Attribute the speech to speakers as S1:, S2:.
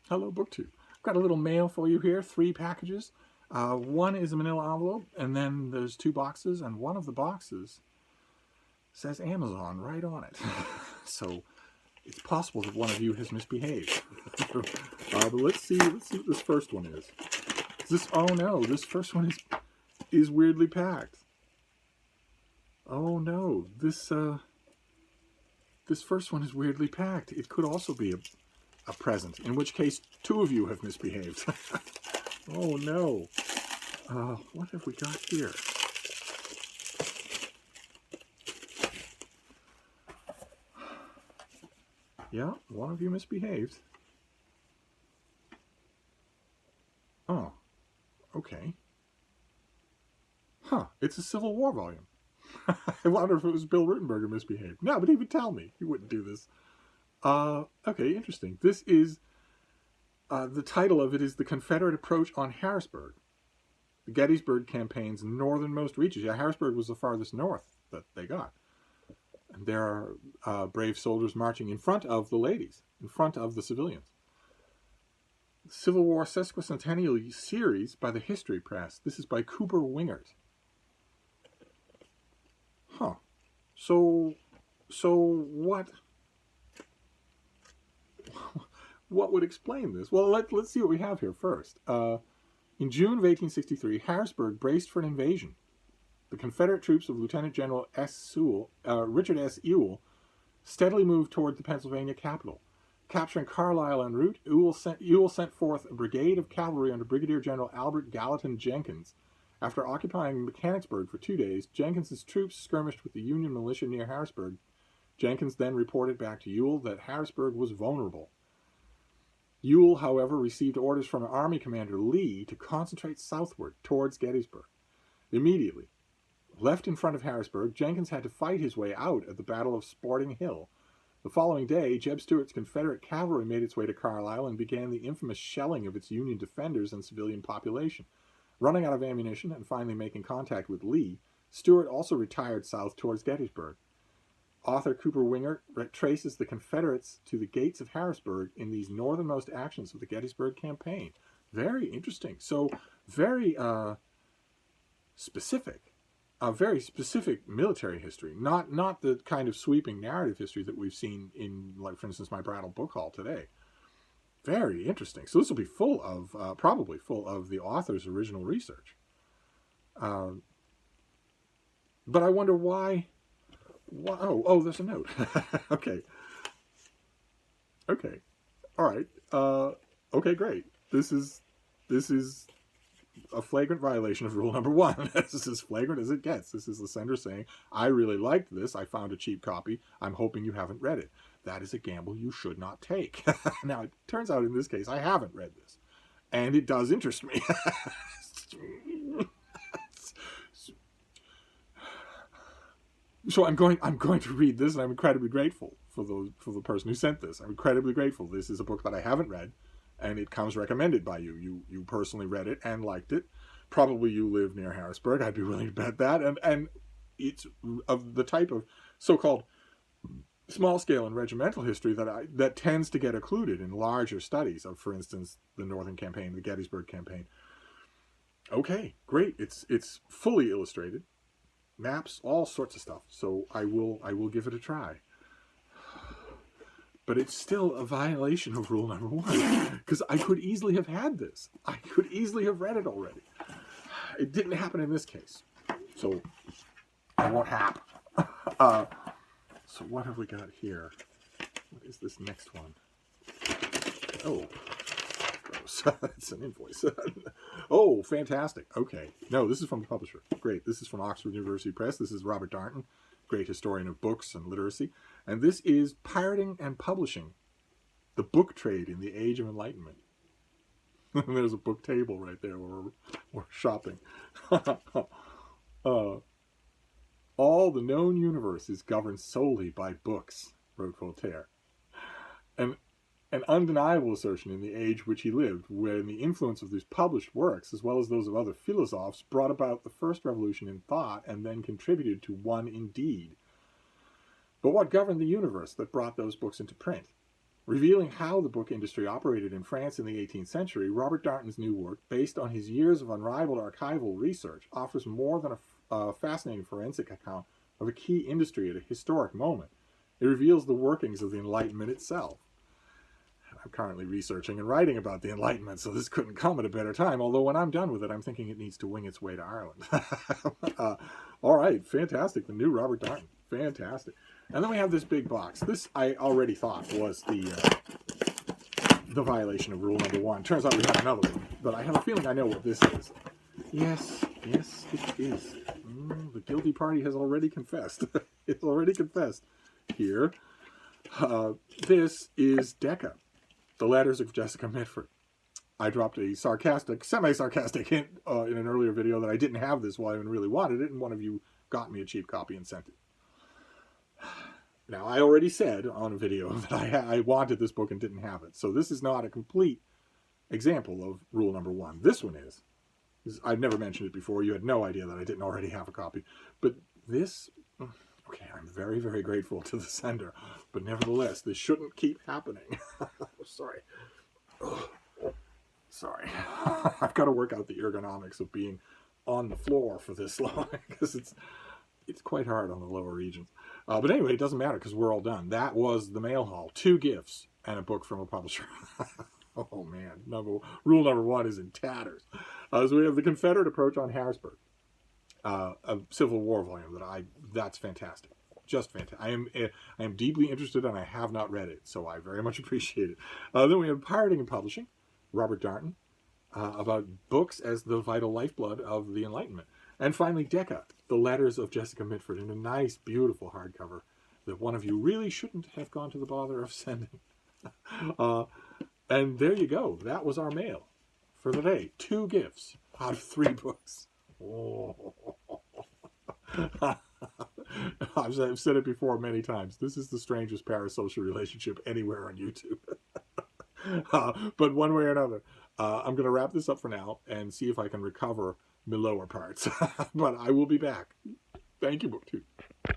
S1: Hello, BookTube. I've got a little mail for you here, 3 packages. One is a manila envelope, and then there's 2 boxes, and one of the boxes says Amazon right on it. So it's possible that one of you has misbehaved. But let's see what this first one is. Oh no, this first one is weirdly packed. Oh no, this first one is weirdly packed. It could also be a present, in which case 2 of you have misbehaved. Oh no. What have we got here? Yeah, one of you misbehaved. Oh, okay. Huh, it's a Civil War volume. I wonder if it was Bill Rittenberger misbehaved. No, but he would tell me. He wouldn't do this. Okay, interesting. This is, the title of it is The Confederate Approach on Harrisburg. The Gettysburg Campaign's northernmost reaches. Yeah, Harrisburg was the farthest north that they got. And there are brave soldiers marching in front of the ladies, in front of the civilians. The Civil War Sesquicentennial Series by the History Press. This is by Cooper Wingert. Huh. So what would explain this? Well, let's see what we have here first. In June of 1863, Harrisburg braced for an invasion. The Confederate troops of Lieutenant General Richard S. Ewell steadily moved toward the Pennsylvania capital. Capturing Carlisle en route, Ewell sent forth a brigade of cavalry under Brigadier General Albert Gallatin Jenkins. After occupying Mechanicsburg for 2 days, Jenkins's troops skirmished with the Union militia near Harrisburg. Jenkins then reported back to Ewell that Harrisburg was vulnerable. Ewell, however, received orders from Army Commander Lee to concentrate southward towards Gettysburg. Immediately, left in front of Harrisburg, Jenkins had to fight his way out at the Battle of Sporting Hill. The following day, Jeb Stuart's Confederate cavalry made its way to Carlisle and began the infamous shelling of its Union defenders and civilian population. Running out of ammunition and finally making contact with Lee, Stuart also retired south towards Gettysburg. Author Cooper Wingert traces the Confederates to the gates of Harrisburg in these northernmost actions of the Gettysburg campaign. Very interesting. So very specific. A very specific military history, not the kind of sweeping narrative history that we've seen in, like, for instance, my Brattle book haul today. Very interesting. So this will be full of, probably full of the author's original research. But I wonder why. Oh, there's a note. Okay. All right. Okay, great. This is a flagrant violation of rule number 1. This is as flagrant as it gets. This is the sender saying, I really liked this. I found a cheap copy. I'm hoping you haven't read it. That is a gamble you should not take. Now, it turns out in this case, I haven't read this. And it does interest me. So I'm going to read this, and I'm incredibly grateful for the person who sent this. I'm incredibly grateful. This is a book that I haven't read, and it comes recommended by you. You personally read it and liked it. Probably you live near Harrisburg. I'd be willing to bet that. And it's of the type of so-called small-scale and regimental history that tends to get occluded in larger studies of, for instance, the Northern Campaign, the Gettysburg Campaign. Okay, great. It's fully illustrated. Maps, all sorts of stuff. So I will give it a try. But it's still a violation of rule number 1, because I could easily have had this. I could easily have read it already. It didn't happen in this case, so it won't happen. So what have we got here? What is this next one? Oh, gross. It's an invoice. Oh, fantastic. Okay. No, this is from the publisher. Great. This is from Oxford University Press. This is Robert Darnton, great historian of books and literacy. And this is Pirating and Publishing, the Book Trade in the Age of Enlightenment. There's a book table right there where we're shopping. All the known universe is governed solely by books, wrote Voltaire. An undeniable assertion in the age which he lived, when the influence of these published works, as well as those of other philosophers, brought about the first revolution in thought and then contributed to one in deed. But what governed the universe that brought those books into print? Revealing how the book industry operated in France in the 18th century, Robert Darnton's new work, based on his years of unrivaled archival research, offers more than a fascinating forensic account of a key industry at a historic moment. It reveals the workings of the Enlightenment itself. I'm currently researching and writing about the Enlightenment, so this couldn't come at a better time, although when I'm done with it, I'm thinking it needs to wing its way to Ireland. All right, fantastic. The new Robert Darnton. Fantastic. And then we have this big box. This I already thought was the violation of rule number 1. Turns out we have another one, but I have a feeling I know what this is. Yes, it is. The guilty party has already confessed. It's already confessed here. This is Decca, the letters of Jessica Mitford. I dropped a semi-sarcastic hint in an earlier video that I didn't have this while I really wanted it, and one of you got me a cheap copy and sent it. Now, I already said on a video that I wanted this book and didn't have it, so this is not a complete example of rule number 1. This one is. I've never mentioned it before. You had no idea that I didn't already have a copy. But this, okay, I'm very, very grateful to the sender, but nevertheless, this shouldn't keep happening. Sorry. Sorry. I've got to work out the ergonomics of being on the floor for this long, because it's quite hard on the lower regions. But anyway, it doesn't matter because we're all done. That was the mail haul. 2 gifts and a book from a publisher. Oh man, rule number 1 is in tatters. So we have The Confederate Approach on Harrisburg, a Civil War volume that's fantastic. Just fantastic. I am deeply interested and I have not read it, so I very much appreciate it. Then we have Pirating and Publishing, Robert Darnton, about books as the vital lifeblood of the Enlightenment. And finally, Decca, the letters of Jessica Mitford, in a nice, beautiful hardcover that one of you really shouldn't have gone to the bother of sending. And there you go. That was our mail for the day. 2 gifts out of 3 books. Oh. I've said it before many times. This is the strangest parasocial relationship anywhere on YouTube. But one way or another, I'm going to wrap this up for now and see if I can recover my lower parts. But I will be back. Thank you, BookTube.